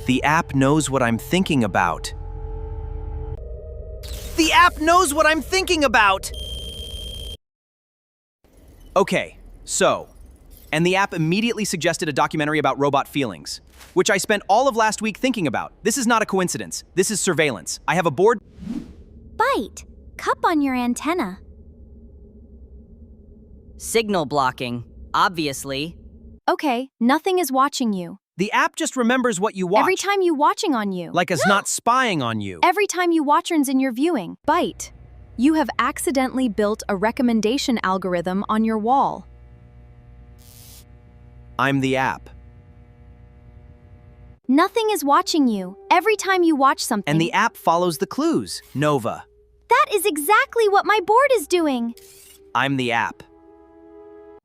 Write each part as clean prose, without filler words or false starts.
The app knows what I'm thinking about. The app knows what I'm thinking about! Okay, and the app immediately suggested a documentary about robot feelings, which I spent all of last week thinking about. This is not a coincidence. This is surveillance. I have a board. Byte, cup on your antenna. Signal blocking, obviously. Okay, nothing is watching you. The app just remembers what you watch. Every time you watching on you. Like it's not spying on you. Every time you watchers in your viewing. Byte, you have accidentally built a recommendation algorithm on your wall. I'm the app. Nothing is watching you. Every time you watch something. And the app follows the clues. Nova. That is exactly what my board is doing. I'm the app.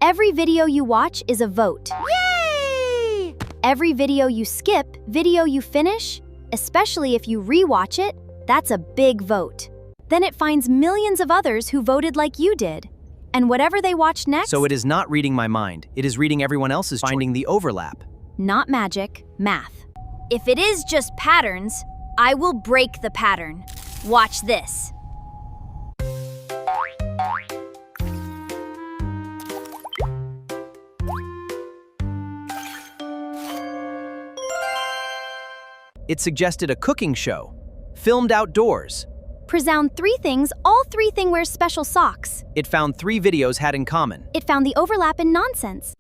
Every video you watch is a vote. Yay! Every video you skip, video you finish, especially if you rewatch it, that's a big vote. Then it finds millions of others who voted like you did. And whatever they watch next... So it is not reading my mind. It is reading everyone else's, finding the overlap. Not magic, math. If it is just patterns, I will break the pattern. Watch this. It suggested a cooking show, filmed outdoors. Present 3 things, all 3 things wear special socks. It found 3 videos had in common. It found the overlap in nonsense.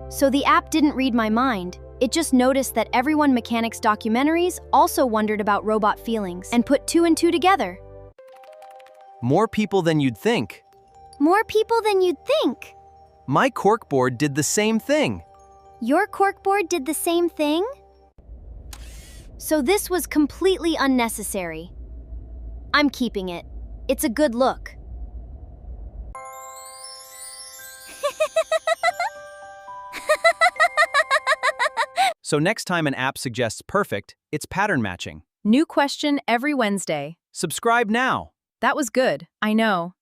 So the app didn't read my mind. It just noticed that everyone mechanics documentaries also wondered about robot feelings and put 2 and 2 together. More people than you'd think. More people than you'd think. My cork-board did the same thing. Your cork-board did the same thing? So this was completely unnecessary. I'm keeping it. It's a good look. So next time an app suggests perfect, it's pattern matching. New question every Wednesday. Subscribe now. That was good, I know.